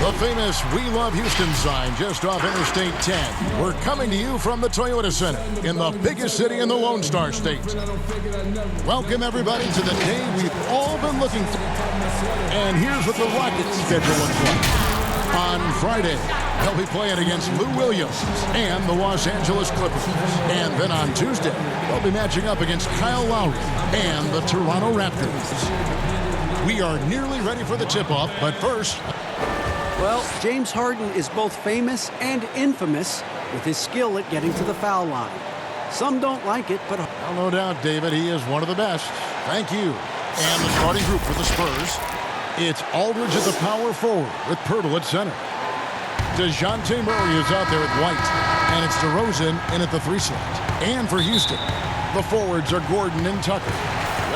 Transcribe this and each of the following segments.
The famous We Love Houston sign just off Interstate 10. We're coming to you from the Toyota Center in the biggest city in the Lone Star State. Welcome, everybody, to the day we've all been looking for. And here's what the Rockets' schedule looks like. On Friday, they'll be playing against Lou Williams and the Los Angeles Clippers. And then on Tuesday, they'll be matching up against Kyle Lowry and the Toronto Raptors. We are nearly ready for the tip-off, but first... Well, James Harden is both famous and infamous with his skill at getting to the foul line. Some don't like it, but... Well, no doubt, David, he is one of the best. Thank you. And the starting group for the Spurs. It's Aldridge at the power forward with Pirtle at center. DeJounte Murray is out there at White. And it's DeRozan in at the 3 slot. And for Houston, the forwards are Gordon and Tucker.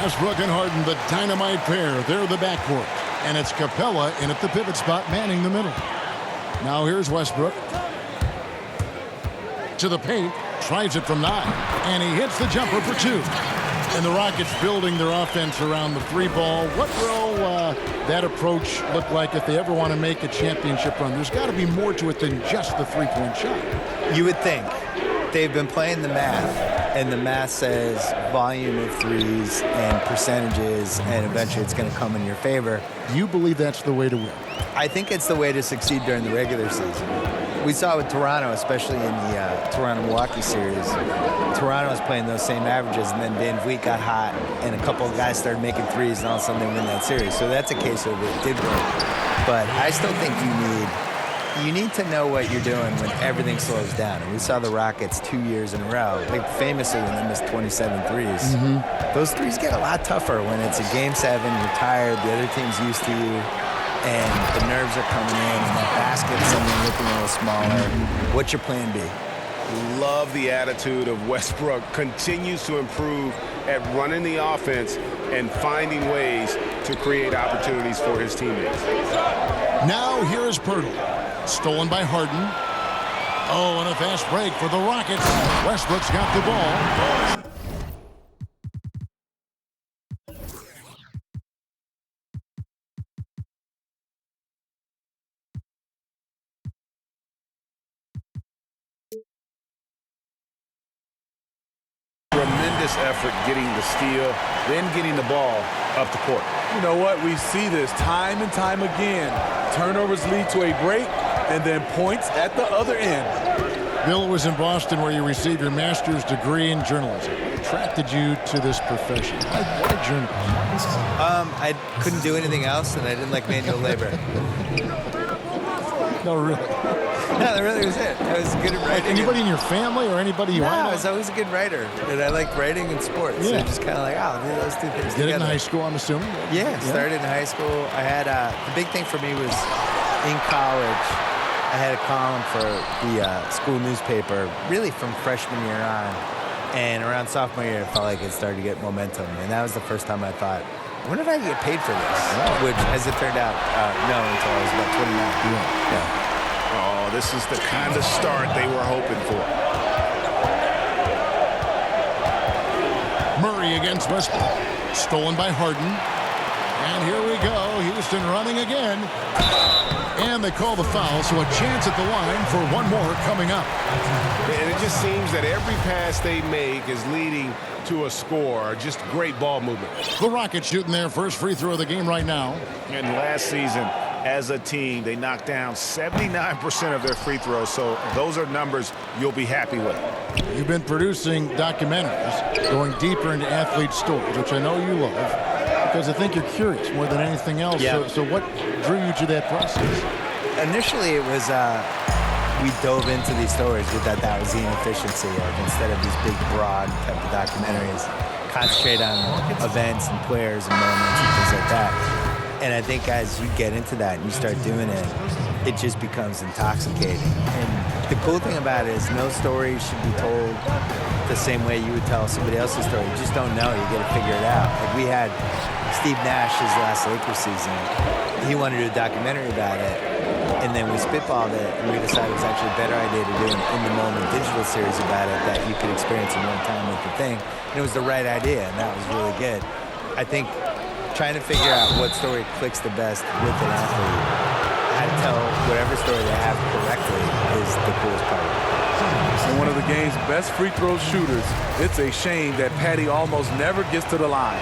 Westbrook and Harden, the dynamite pair. They're the backcourt. And it's Capella in at the pivot spot, manning the middle. Now here's Westbrook. To the paint. Tries it from 9. And he hits the jumper for 2. And the Rockets building their offense around the 3-ball. What will that approach look like if they ever want to make a championship run? There's got to be more to it than just the 3-point shot. You would think. They've been playing the math, and the math says volume of threes and percentages, and eventually it's going to come in your favor. You believe that's the way to win? I think it's the way to succeed during the regular season. We saw with Toronto, especially in the Toronto-Milwaukee series. Toronto was playing those same averages, and then Van Vliet got hot, and a couple of guys started making threes, and all of a sudden they win that series. So that's a case of it did work. But I still think you need to know what you're doing when everything slows down. And we saw the Rockets 2 years in a row, like famously when they missed 27 threes. Those threes get a lot tougher when it's a Game 7, you're tired, the other team's used to you, and the nerves are coming in, and that basket's something looking a little smaller. What's your plan B? Love the attitude of Westbrook. Continues to improve at running the offense and finding ways to create opportunities for his teammates. Now here is Pirtle. Stolen by Harden. Oh, and a fast break for the Rockets. Westbrook's got the ball. Tremendous effort getting the steal, then getting the ball up the court. You know what? We see this time and time again. Turnovers lead to a break, and then points at the other end. Bill, was in Boston where you received your master's degree in journalism. What attracted you to this profession? Why journalism? I couldn't do anything else, and I didn't like manual labor. No, really? No, that really was it. I was good at writing. Anybody in your family or anybody you No, want? I was always a good writer, and I liked writing and sports. Yeah. So just kind of like, those two things Did together. it in high school, I'm assuming? Yeah, started in high school. I had the big thing for me was in college. I had a column for the school newspaper, really from freshman year on, and around sophomore year, it felt like it started to get momentum, and that was the first time I thought, I wonder if I can get paid for this. Which, as it turned out, no, until I was about 29. Yeah. Oh, this is the kind of start they were hoping for. Murray against Westbrook. Stolen by Harden. And here we go. Houston running again. And they call the foul, so a chance at the line for one more coming up. And it just seems that every pass they make is leading to a score. Just great ball movement. The Rockets shooting their first free throw of the game right now. And last season, as a team, they knocked down 79% of their free throws, so those are numbers you'll be happy with. You've been producing documentaries, going deeper into athlete stories, which I know you love, because I think you're curious more than anything else. Yeah. So what drew you to that process? Initially, it was we dove into these stories. We thought that was the inefficiency of, instead of these big, broad type of documentaries, concentrate on events and players and moments and things like that. And I think as you get into that and you start doing it, it just becomes intoxicating. And the cool thing about it is no story should be told the same way you would tell somebody else's story. You just don't know. You got to figure it out. Like we had Steve Nash his last Lakers season. He wanted to do a documentary about it. And then we spitballed it, and we decided it was actually a better idea to do an in-the-moment digital series about it that you could experience in one time with the thing. And it was the right idea, and that was really good. I think trying to figure out what story clicks the best with an athlete, how to tell whatever story they have correctly is the coolest part. And one of the game's best free throw shooters. It's a shame that Patty almost never gets to the line.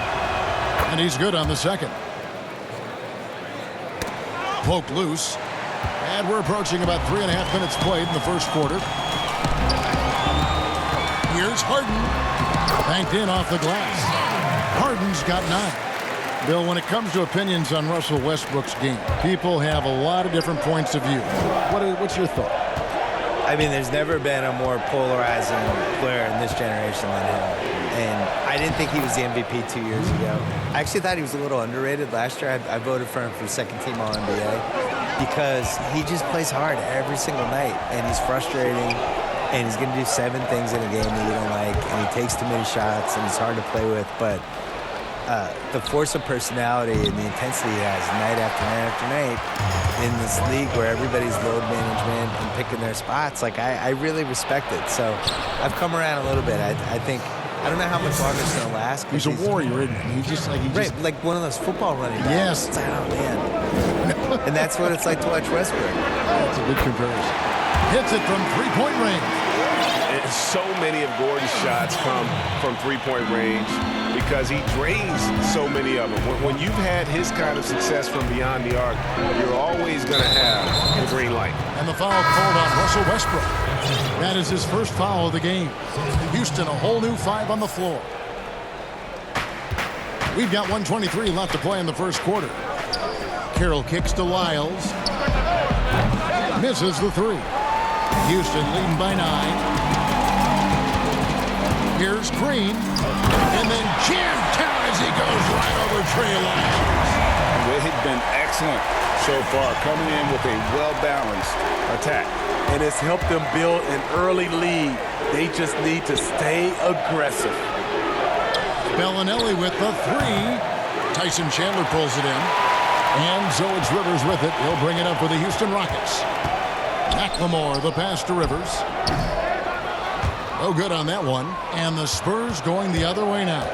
And he's good on the second. Poked loose. And we're approaching about 3.5 minutes played in the first quarter. Here's Harden. Banked in off the glass. Harden's got 9. Bill, when it comes to opinions on Russell Westbrook's game, people have a lot of different points of view. What's your thought? I mean, there's never been a more polarizing player in this generation than him. And I didn't think he was the MVP 2 years ago. I actually thought he was a little underrated last year. I voted for him for second team All-NBA because he just plays hard every single night, and he's frustrating, and he's going to do 7 things in a game that you don't like, and he takes too many shots, and he's hard to play with. But the force of personality and the intensity he has night after night after night in this league where everybody's load management and picking their spots, like I really respect it. So I've come around a little bit. I think I don't know how much longer it's gonna last. He's a warrior, isn't he? Like one of those football running backs. Yes. It's like, oh man. And that's what it's like to watch Westbrook. That's a good comparison. Hits it from three-point range. So many of Gordon's shots come from three-point range because he drains so many of them. When you've had his kind of success from beyond the arc, you're always going to have the green light. And the foul called on Russell Westbrook. That is his first foul of the game. Houston, a whole new 5 on the floor. We've got 1:23 left to play in the first quarter. Carroll kicks to Lyles. Misses the 3. Houston leading by 9. Here's Green, and then jammed down as he goes right over Trey Lyles. They've been excellent so far, coming in with a well-balanced attack. And it's helped them build an early lead. They just need to stay aggressive. Bellinelli with the 3. Tyson Chandler pulls it in. And Zoe Rivers with it. He'll bring it up for the Houston Rockets. McLemore, the pass to Rivers. No good on that one. And the Spurs going the other way now.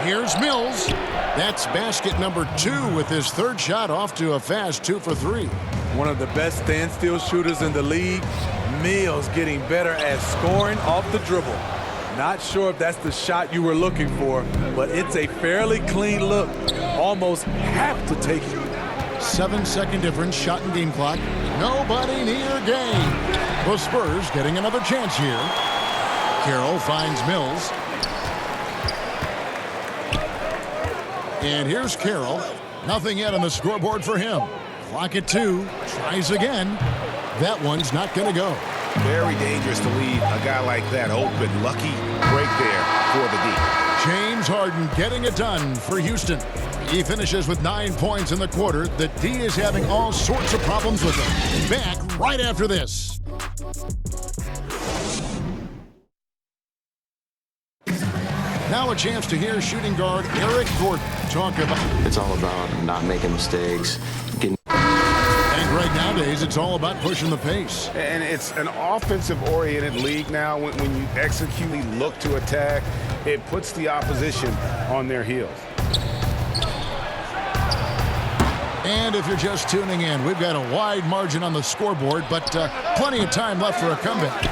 Here's Mills. That's basket number 2 with his 3rd shot off to a fast 2 for 3. One of the best standstill shooters in the league. Mills getting better at scoring off the dribble. Not sure if that's the shot you were looking for, but it's a fairly clean look. Almost have to take it. 7-second difference, shot and game clock. Nobody near game. The Spurs getting another chance here. Carroll finds Mills. And here's Carroll. Nothing yet on the scoreboard for him. Clock at 2. Tries again. That one's not going to go. Very dangerous to leave a guy like that open. Lucky break there for the D. James Harden getting it done for Houston. He finishes with 9 points in the quarter. The D is having all sorts of problems with him. Back right after this. Now a chance to hear shooting guard Eric Gordon talk about. It's all about not making mistakes. And right nowadays, it's all about pushing the pace. And it's an offensive-oriented league now. When you execute, look to attack, it puts the opposition on their heels. And if you're just tuning in, we've got a wide margin on the scoreboard, but plenty of time left for a comeback.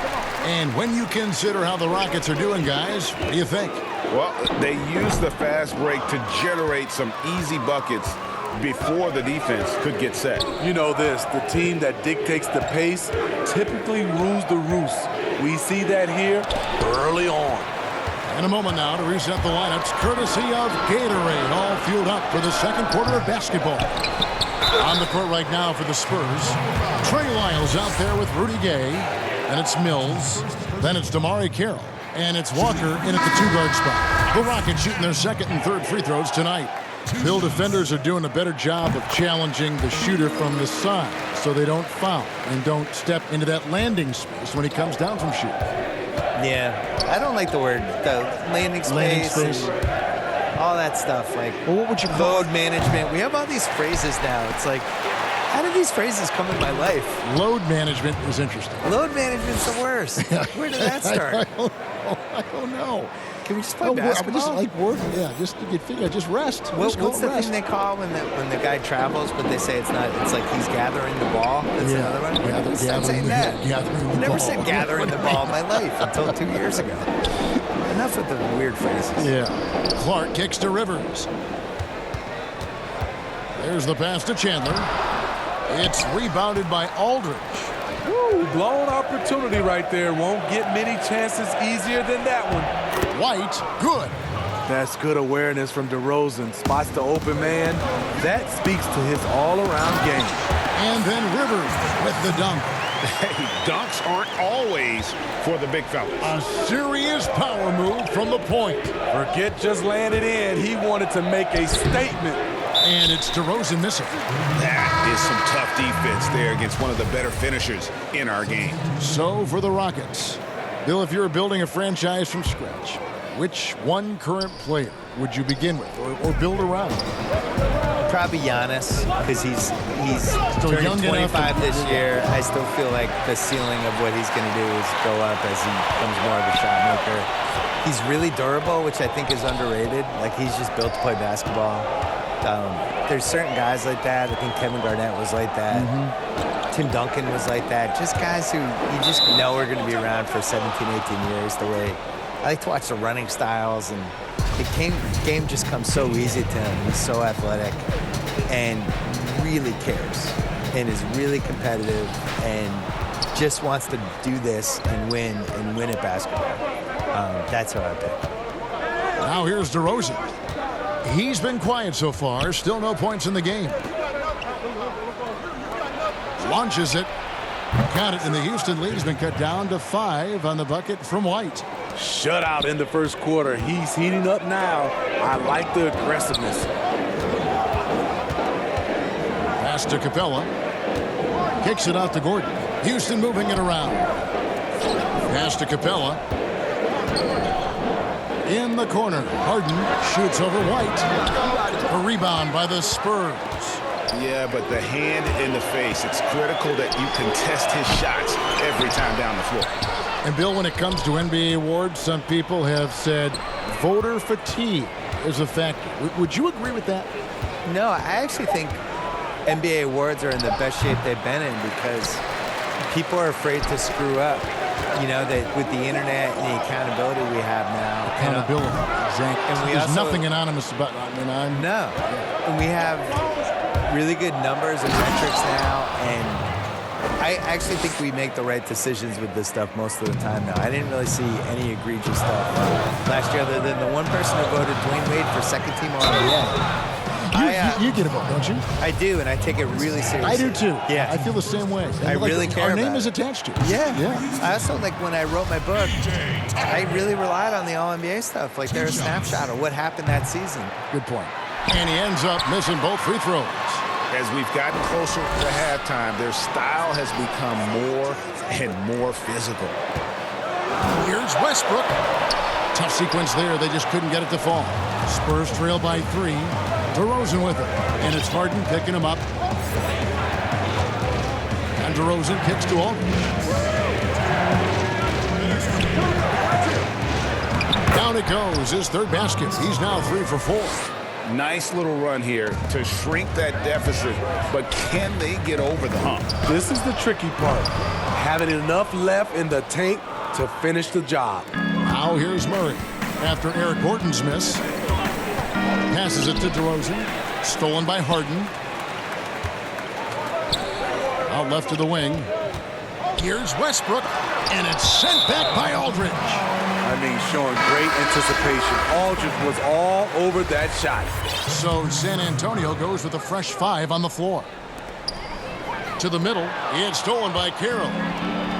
And when you consider how the Rockets are doing, guys, what do you think? Well, they use the fast break to generate some easy buckets before the defense could get set. You know this, the team that dictates the pace typically rules the roost. We see that here early on. In a moment now to reset the lineups, courtesy of Gatorade, all fueled up for the second quarter of basketball. On the court right now for the Spurs, Trey Lyles out there with Rudy Gay, and it's Mills, then it's Damari Carroll, and it's Walker in at the 2-guard spot. The Rockets shooting their 2nd and 3rd free throws tonight. Bill defenders are doing a better job of challenging the shooter from the side so they don't foul and don't step into that landing space when he comes down from shooting. Yeah, I don't like the word, the landing space. And all that stuff. Like, well, what would you call load management? We have all these phrases now. It's like, how did these phrases come in my life? Load management is interesting. Load management's the worst. Where did that start? I don't know. Can we just play basketball? Just like work. Yeah, just you figure, just rest. What's the thing they call when the guy travels, but they say it's not? It's like he's gathering the ball. That's another one. Stop saying that. I never said gathering the ball in my life until 2 years ago. Enough with the weird phrases. Yeah. Clark kicks to Rivers. There's the pass to Chandler. It's rebounded by Aldridge. Woo, blown opportunity right there. Won't get many chances easier than that one. White, good. That's good awareness from DeRozan. Spots the open man. That speaks to his all-around game. And then Rivers with the dunk. Hey, dunks aren't always for the big fellas. A serious power move from the point. Forget just laying it in. He wanted to make a statement. And it's DeRozan missing. That is some tough defense there against one of the better finishers in our game. So for the Rockets, Bill, if you're building a franchise from scratch, which one current player would you begin with or build around? Probably Giannis, because he's Still turning young 25 this year. I still feel like the ceiling of what he's going to do is go up as he becomes more of a shot maker. He's really durable, which I think is underrated. Like, he's just built to play basketball. There's certain guys like that. I think Kevin Garnett was like that. Tim Duncan was like that. Just guys who you just know are going to be around for 17, 18 years. The way I like to watch the running styles, and the game just comes so easy to him. He's so athletic and really cares and is really competitive and just wants to do this and win at basketball. That's who I pick. Now here's DeRozan. He's been quiet so far. Still no points in the game. Launches it. Got it, and the Houston lead's been cut down to 5 on the bucket from White. Shutout in the first quarter. He's heating up now. I like the aggressiveness. Pass to Capella. Kicks it out to Gordon. Houston moving it around. Pass to Capella. In the corner, Harden shoots over White. A rebound by the Spurs. Yeah, but the hand in the face, it's critical that you contest his shots every time down the floor. And Bill, when it comes to NBA awards, some people have said voter fatigue is a factor. Would you agree with that? No, I actually think NBA awards are in the best shape they've been in because people are afraid to screw up. You know, that with the internet and the accountability we have now. Accountability, exactly. And there's nothing anonymous about it. No. And we have really good numbers and metrics now, and I actually think we make the right decisions with this stuff most of the time now. I didn't really see any egregious stuff last year other than the one person who voted Dwayne Wade for second team All-NBA. You get a vote, don't you? I do, and I take it really seriously. I do too. Yeah. I feel the same way. I really care Our name about is it. attached to it. Yeah. I also, like, when I wrote my book, I really relied on the All-NBA stuff. Like, they're a snapshot of what happened that season. Good point. And he ends up missing both free throws. As we've gotten closer to halftime, their style has become more and more physical. Here's Westbrook. Tough sequence there. They just couldn't get it to fall. Spurs trail by 3. DeRozan with it. And it's Harden picking him up. And DeRozan kicks to Aldridge. Down it goes. His third basket. He's now 3 for 4. Nice little run here to shrink that deficit, but can they get over the hump? This is the tricky part. Having enough left in the tank to finish the job. Now here's Murray. After Eric Gordon's miss. Passes it to DeRozan. Stolen by Harden. Out left to the wing. Here's Westbrook. And it's sent back by Aldridge. I mean, showing great anticipation. Aldridge was all over that shot. So San Antonio goes with a fresh 5 on the floor. To the middle. It's stolen by Carroll.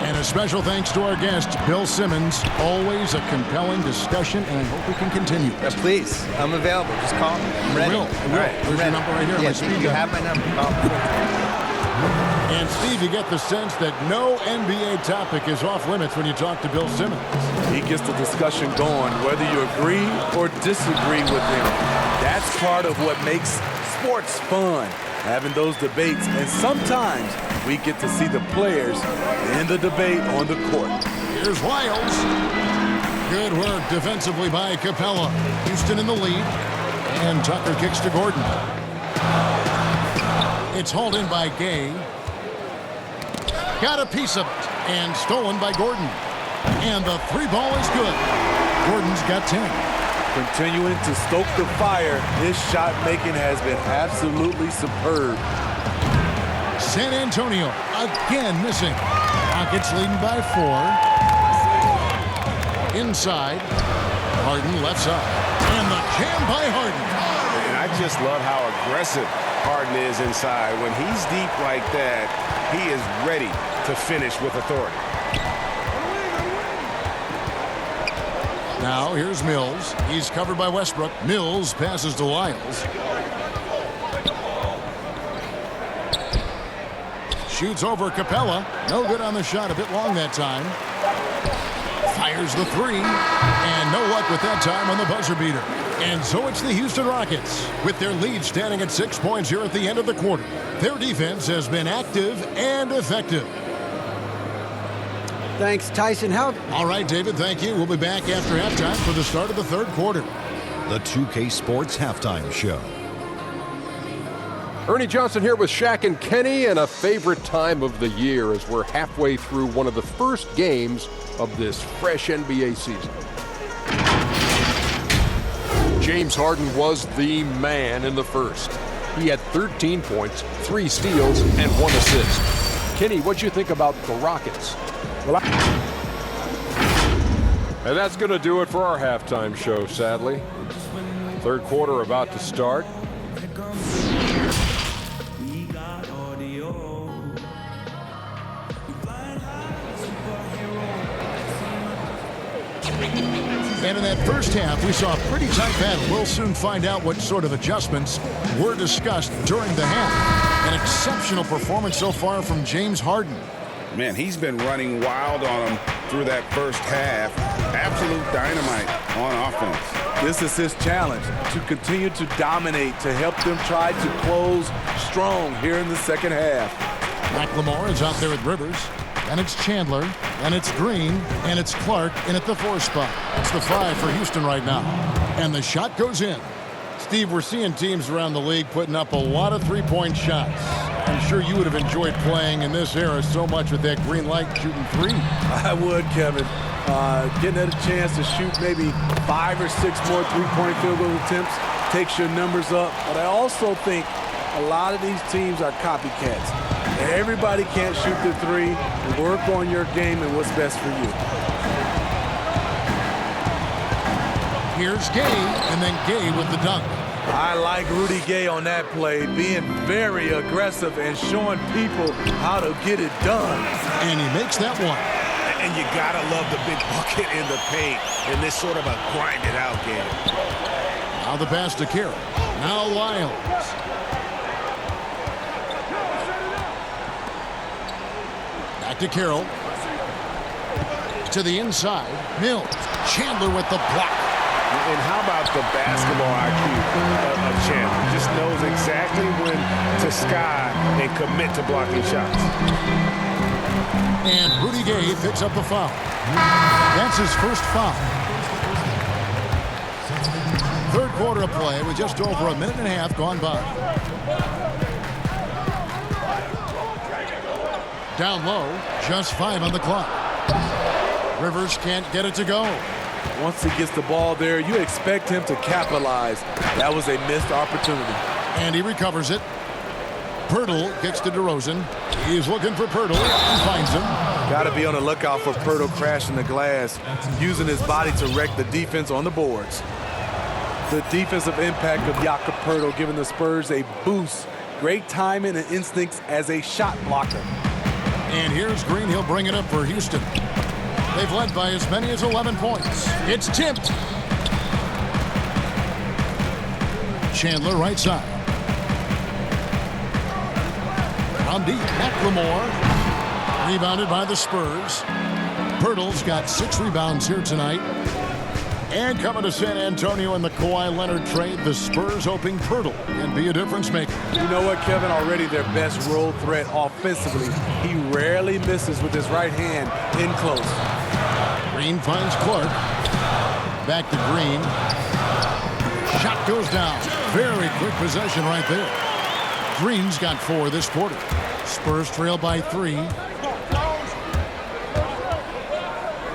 And a special thanks to our guest, Bill Simmons. Always a compelling discussion, and I hope we can continue. Please, I'm available. Just call me. I'm ready. All right. There's your number right here. Yeah, you have my number. Call me. And Steve, you get the sense that no NBA topic is off limits when you talk to Bill Simmons. He gets the discussion going, whether you agree or disagree with him. That's part of what makes sports fun, having those debates. And sometimes we get to see the players in the debate on the court. Here's Wiles. Good work defensively by Capella. Houston in the lead. And Tucker kicks to Gordon. It's hauled in by Gay. Got a piece of it. And stolen by Gordon. And the three ball is good. Gordon's got 10. Continuing to stoke the fire, his shot making has been absolutely superb. San Antonio again missing. Rockets leading by 4. Inside. Harden left side. And the jam by Harden. And I just love how aggressive Harden is inside. When he's deep like that, he is ready to finish with authority. Now here's Mills. He's covered by Westbrook. Mills passes to Lyles. Shoots over Capella. No good on the shot. A bit long that time. Fires the three. And no luck with that time on the buzzer beater. And so it's the Houston Rockets with their lead standing at 6 points here at the end of the quarter. Their defense has been active and effective. Thanks, Tyson. All right, David, thank you. We'll be back after halftime for the start of the third quarter. The 2K Sports Halftime Show. Ernie Johnson here with Shaq and Kenny, and a favorite time of the year as we're halfway through one of the first games of this fresh NBA season. James Harden was the man in the first. He had 13 points, 3 steals, and 1 assist. Kenny, what'd you think about the Rockets? Well, and that's going to do it for our halftime show, sadly. Third quarter about to start. And in that first half, we saw a pretty tight battle. We'll soon find out what sort of adjustments were discussed during the half. An exceptional performance so far from James Harden. Man, he's been running wild on him through that first half. Absolute dynamite on offense. This is his challenge, to continue to dominate, to help them try to close strong here in the second half. McLemore is out there with Rivers. And it's Chandler. And it's Green. And it's Clark in at the 4 spot. It's the 5 for Houston right now. And the shot goes in. Steve, we're seeing teams around the league putting up a lot of three-point shots. I'm sure you would have enjoyed playing in this era so much with that green light shooting 3. I would, Kevin. Getting a chance to shoot maybe 5 or 6 more three-point field goal attempts takes your numbers up. But I also think a lot of these teams are copycats. Everybody can't shoot the 3. Work on your game and what's best for you. Here's Gay, and then Gay with the dunk. I like Rudy Gay on that play, being very aggressive and showing people how to get it done. And he makes that one. And you gotta love the big bucket in the paint in this sort of a grind-it-out game. Now the pass to Carroll. Now Lyles. Back to Carroll. To the inside. Mills. Chandler with the block. And how about the basketball IQ of Chandler? Just knows exactly when to sky and commit to blocking shots. And Rudy Gay picks up the foul. That's his first foul. Third quarter of play with just over a minute and a half gone by. Down low, just 5 on the clock. Rivers can't get it to go. Once he gets the ball there, you expect him to capitalize. That was a missed opportunity. And he recovers it. Pirtle kicks to DeRozan. He's looking for Pirtle. He finds him. Got to be on the lookout for Pirtle crashing the glass, using his body to wreck the defense on the boards. The defensive impact of Jakob Pirtle giving the Spurs a boost. Great timing and instincts as a shot blocker. And here's Green. He'll bring it up for Houston. They've led by as many as 11 points. It's tipped. Chandler right side. From deep, McLemore. Rebounded by the Spurs. Pirtle's got 6 rebounds here tonight. And coming to San Antonio in the Kawhi Leonard trade, the Spurs hoping Pirtle can be a difference maker. You know what, Kevin? Already their best roll threat offensively. He rarely misses with his right hand in close. Green finds Clark. Back to Green. Shot goes down. Very quick possession right there. Green's got 4 this quarter. Spurs trail by 3.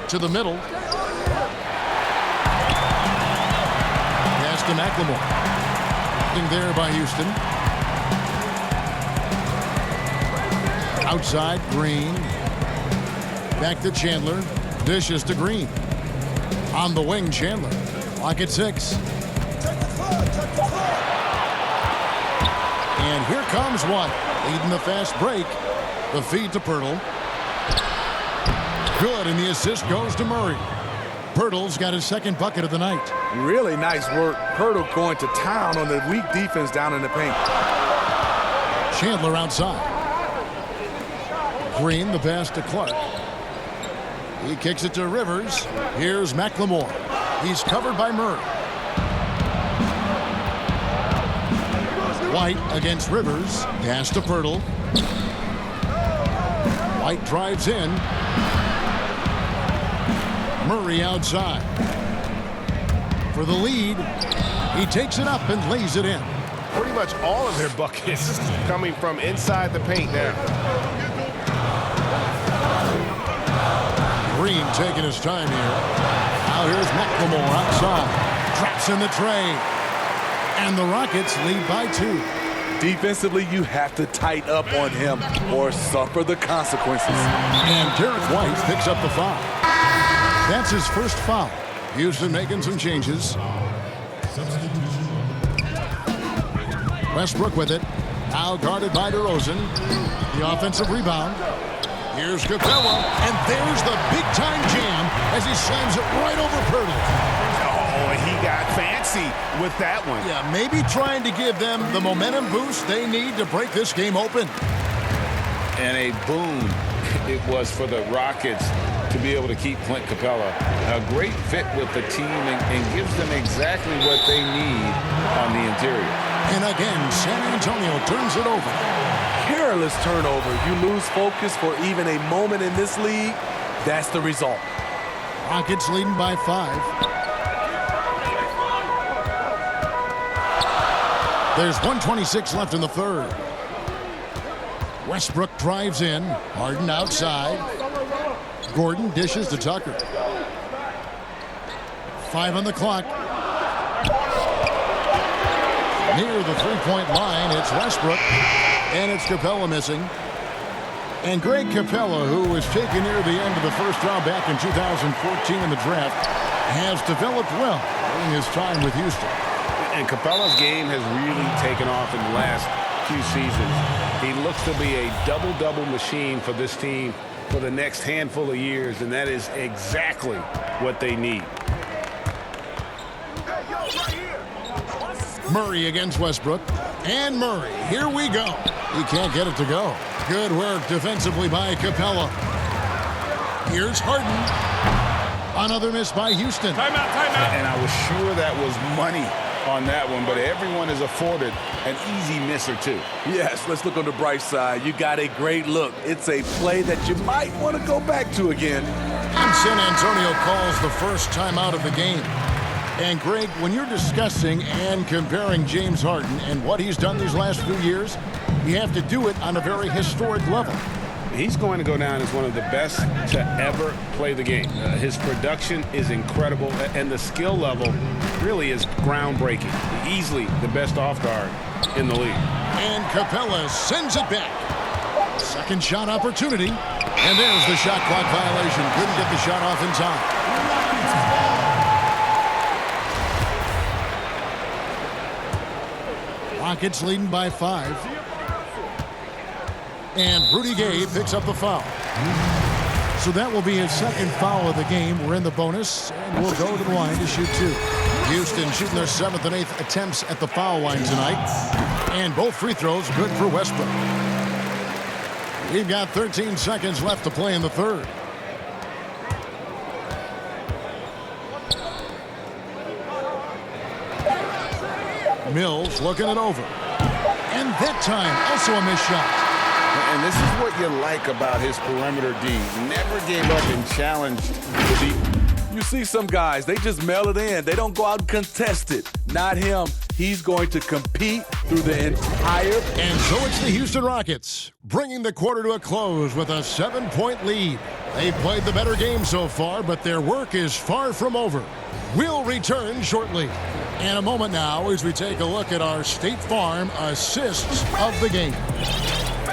To the middle. Pass to McLemore. There by Houston. Outside, Green. Back to Chandler. Dishes to Green. On the wing, Chandler. Clock at 6. And here comes one. Leading the fast break. The feed to Pirtle. Good, and the assist goes to Murray. Pirtle's got his second bucket of the night. Really nice work. Pirtle going to town on the weak defense down in the paint. Chandler outside. Green, the pass to Clark. He kicks it to Rivers. Here's McLemore. He's covered by Murray. White against Rivers. Pass to Pirtle. White drives in. Murray outside. For the lead, he takes it up and lays it in. Pretty much all of their buckets coming from inside the paint there. Green taking his time here. Now here's McLemore outside. Drops in the tray. And the Rockets lead by 2. Defensively, you have to tighten up on him or suffer the consequences. And Derek White picks up the foul. That's his first foul. Houston making some changes. Westbrook with it. Now guarded by DeRozan. The offensive rebound. Here's Capella. And there's the big-time jam as he slams it right over Pirtle. Oh, he got fancy with that one. Yeah, maybe trying to give them the momentum boost they need to break this game open. And a boon it was for the Rockets to be able to keep Clint Capella. A great fit with the team and gives them exactly what they need on the interior. And again, San Antonio turns it over. Careless turnover. You lose focus for even a moment in this league. That's the result. Rockets leading by 5. There's 1:26 left in the third. Westbrook drives in. Harden outside. Gordon dishes to Tucker. 5 on the clock. Near the three-point line, it's Westbrook. And it's Capella missing. And Greg Capella, who was taken near the end of the first round back in 2014 in the draft, has developed well during his time with Houston. And Capella's game has really taken off in the last few seasons. He looks to be a double-double machine for this team for the next handful of years, and that is exactly what they need. Murray against Westbrook. And Murray, here we go. He can't get it to go. Good work defensively by Capella. Here's Harden. Another miss by Houston. Timeout, timeout. And I was sure that was money on that one, but everyone is afforded an easy miss or two. Yes, let's look on the bright side. You got a great look. It's a play that you might want to go back to again. And San Antonio calls the first timeout of the game. And Greg, when you're discussing and comparing James Harden and what he's done these last few years, you have to do it on a very historic level. He's going to go down as one of the best to ever play the game. His production is incredible, and the skill level really is groundbreaking. Easily the best off guard in the league. And Capella sends it back. Second shot opportunity. And there's the shot clock violation. Couldn't get the shot off in time. Rockets leading by 5. And Rudy Gay picks up the foul. So that will be his second foul of the game. We're in the bonus, and we'll go to the line to shoot 2. Houston shooting their 7th and 8th attempts at the foul line tonight. And both free throws good for Westbrook. We've got 13 seconds left to play in the third. Mills looking it over. And that time, also a missed shot. And this is what you like about his perimeter D. Never gave up and challenged the deep. You see some guys, they just mail it in. They don't go out and contest it. Not him. He's going to compete through the entire... And so it's the Houston Rockets, bringing the quarter to a close with a 7-point lead. They've played the better game so far, but their work is far from over. We'll return shortly. In a moment now, as we take a look at our State Farm assists of the game.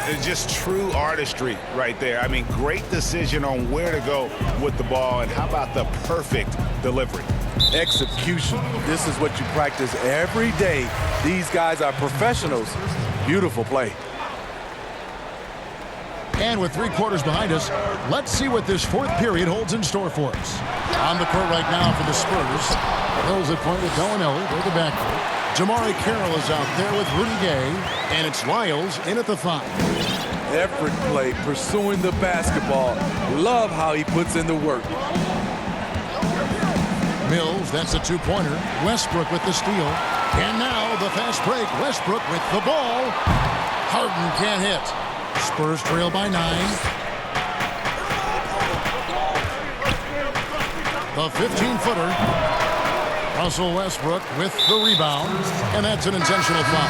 It's just true artistry right there. I mean, great decision on where to go with the ball, and how about the perfect delivery? Execution. This is what you practice every day. These guys are professionals. Beautiful play. And with 3 quarters behind us, let's see what this fourth period holds in store for us. On the court right now for the Spurs. Hills at point with Bellinelli. They're the backcourt. Jamari Carroll is out there with Rudy Gay. And it's Lyles in at the 5. Effort play, pursuing the basketball. Love how he puts in the work. Mills, that's a 2-pointer. Westbrook with the steal. And now the fast break. Westbrook with the ball. Harden can't hit. Spurs trail by 9. The 15-footer. Russell Westbrook with the rebound. And that's an intentional foul.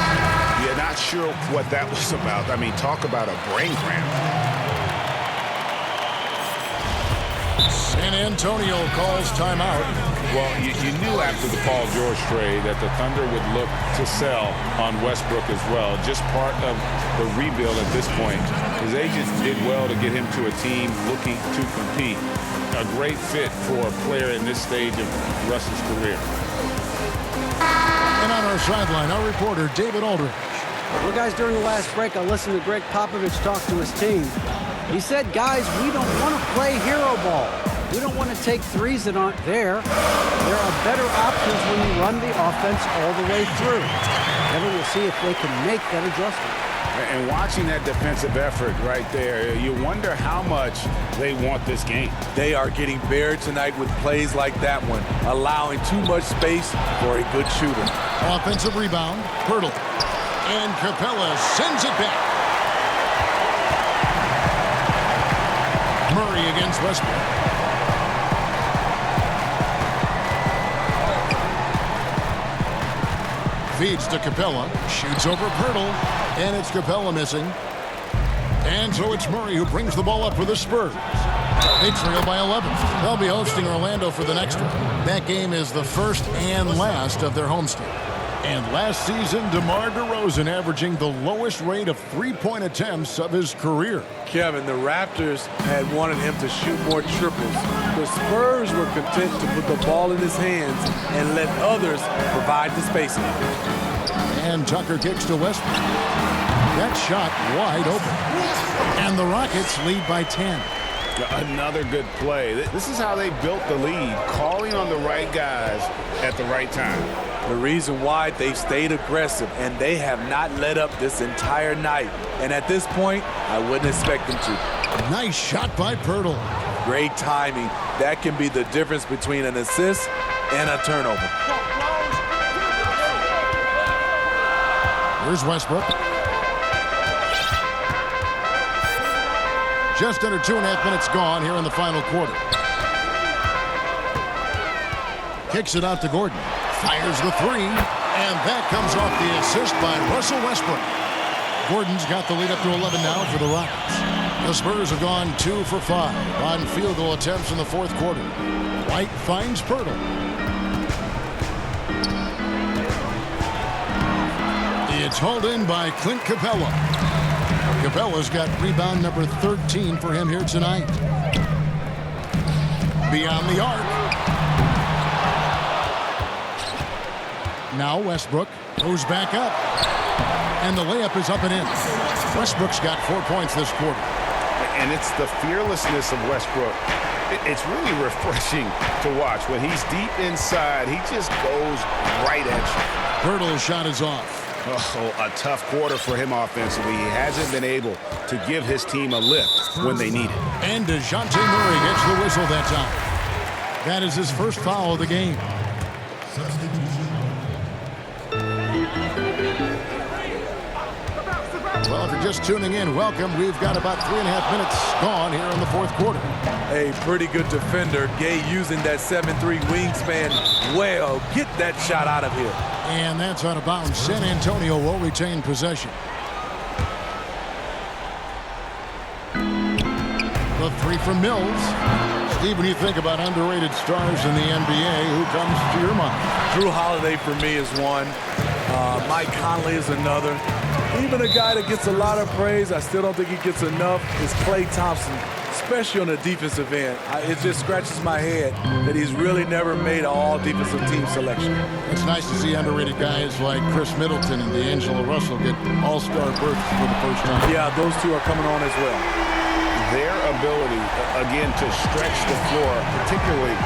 Yeah, not sure what that was about. I mean, talk about a brain cramp. San Antonio calls timeout. Well, you knew after the Paul George trade that the Thunder would look to sell on Westbrook as well. Just part of the rebuild at this point. His agents did well to get him to a team looking to compete. A great fit for a player in this stage of Russ's career. And on our sideline, our reporter, David Aldridge. Well, guys, during the last break, I listened to Greg Popovich talk to his team. He said, guys, we don't want to play hero ball. We don't want to take threes that aren't there. There are better options when you run the offense all the way through. And we'll see if they can make that adjustment. And watching that defensive effort right there, you wonder how much they want this game. They are getting buried tonight with plays like that one, allowing too much space for a good shooter. Offensive rebound, Pirtle. And Capella sends it back. Murray against Westbrook. Feeds to Capella, shoots over Pirtle, and it's Capella missing. And so it's Murray who brings the ball up for the Spurs. They trail by 11. They'll be hosting Orlando for the next one. That game is the first and last of their homestand. And last season, DeMar DeRozan averaging the lowest rate of 3-point attempts of his career. Kevin, the Raptors had wanted him to shoot more triples. The Spurs were content to put the ball in his hands and let others provide the spacing. And Tucker kicks to Westbrook. That shot wide open. And the Rockets lead by 10. Another good play. This is how they built the lead, calling on the right guys at the right time. The reason why they've stayed aggressive, and they have not let up this entire night. And at this point, I wouldn't expect them to. Nice shot by Pirtle. Great timing. That can be the difference between an assist and a turnover. Here's Westbrook. Just under 2.5 minutes gone here in the final quarter. Kicks it out to Gordon. Fires the 3. And that comes off the assist by Russell Westbrook. Gordon's got the lead up to 11 now for the Rockets. The Spurs have gone 2 for 5 on field goal attempts in the fourth quarter. White finds Pirtle. It's hauled in by Clint Capella. Capella's got rebound number 13 for him here tonight. Beyond the arc. Now Westbrook goes back up. And the layup is up and in. Westbrook's got 4 points this quarter. And it's the fearlessness of Westbrook. It's really refreshing to watch. When he's deep inside, he just goes right at you. Pirtle's shot is off. Oh, a tough quarter for him offensively. He hasn't been able to give his team a lift when they need it. And DeJounte Murray gets the whistle that time. That is his first foul of the game. Well, if you're just tuning in, welcome. We've got about 3.5 minutes gone here in the fourth quarter. A pretty good defender. Gay using that 7'3" wingspan well. Get that shot out of here. And that's out of bounds. San Antonio will retain possession. The three from Mills. Steve, when you think about underrated stars in the NBA, who comes to your mind? Drew Holiday for me is one. Mike Conley is another. Even a guy that gets a lot of praise, I still don't think he gets enough, is Klay Thompson, especially on the defensive end. It just scratches my head that he's really never made an all-defensive team selection. It's nice to see underrated guys like Chris Middleton and D'Angelo Russell get all-star berths for the first time. Yeah, those two are coming on as well. Their ability, again, to stretch the floor, particularly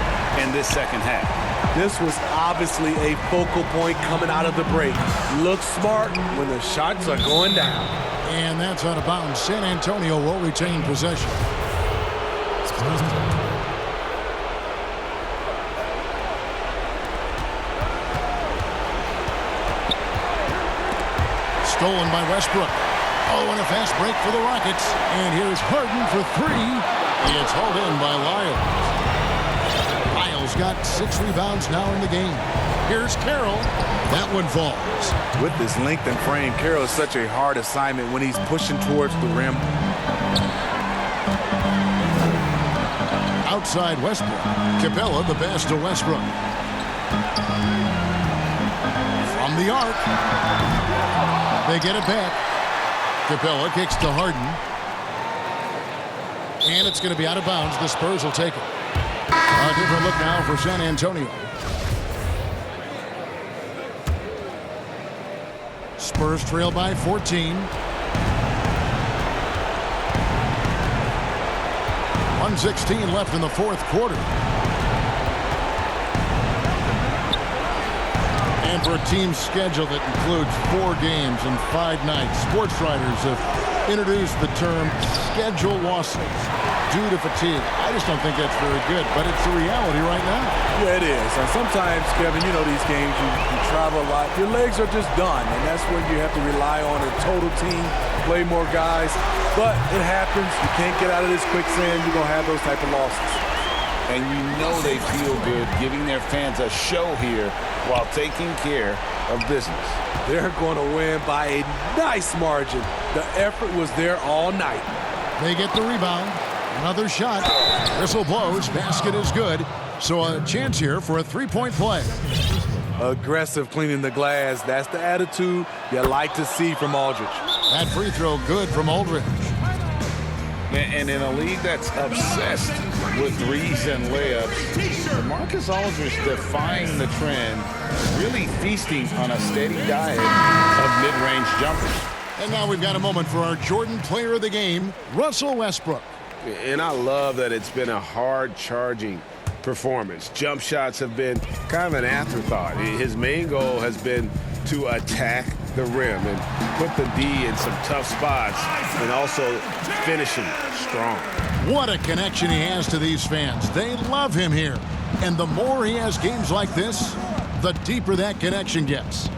in this second half. This was obviously a focal point coming out of the break. Look smart when the shots are going down. And that's out of bounds. San Antonio will retain possession. Stolen by Westbrook. Oh, and a fast break for the Rockets. And here's Harden for three. It's hauled in by Lyles. Lyles got 6 rebounds now in the game. Here's Carroll. That one falls. With his length and frame, Carroll is such a hard assignment when he's pushing towards the rim. Outside Westbrook. Capella the pass to Westbrook. From the arc. They get it back. Capella kicks to Harden. And it's going to be out of bounds. The Spurs will take it. A different look now for San Antonio. Spurs trail by 14. 1:16 left in the fourth quarter. And for a team schedule that includes 4 games and 5 nights, sports writers have introduced the term schedule losses due to fatigue. I just don't think that's very good, but it's the reality right now. Yeah, it is. And sometimes, Kevin, you know these games, you travel a lot. Your legs are just done, and that's when you have to rely on a total team, play more guys. But it happens. You can't get out of this quicksand. You're going to have those type of losses. And you know they feel good giving their fans a show here while taking care of business. They're going to win by a nice margin. The effort was there all night. They get the rebound. Another shot. Whistle blows. Basket is good. So a chance here for a three-point play. Aggressive cleaning the glass. That's the attitude you like to see from Aldridge. That free throw good from Aldridge. And in a league that's obsessed with threes and layups, Marcus Aldridge defying the trend, really feasting on a steady diet of mid-range jumpers. And now we've got a moment for our Jordan player of the game, Russell Westbrook. And I love that it's been a hard-charging performance. Jump shots have been kind of an afterthought. His main goal has been to attack the rim and put the D in some tough spots and also finishing strong. What a connection he has to these fans. They love him here. And the more he has games like this, the deeper that connection gets.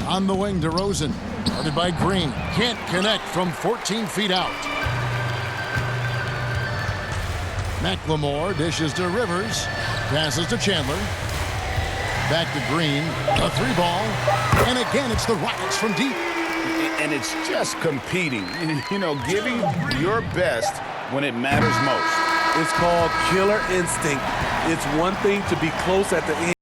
On the wing to Rosen. Guarded by Green. Can't connect from 14 feet out. McLemore dishes to Rivers. Passes to Chandler. Back to Green. A 3-ball. And again, it's the Rockets from deep. And it's just competing, you know, giving your best when it matters most. It's called killer instinct. It's one thing to be close at the end.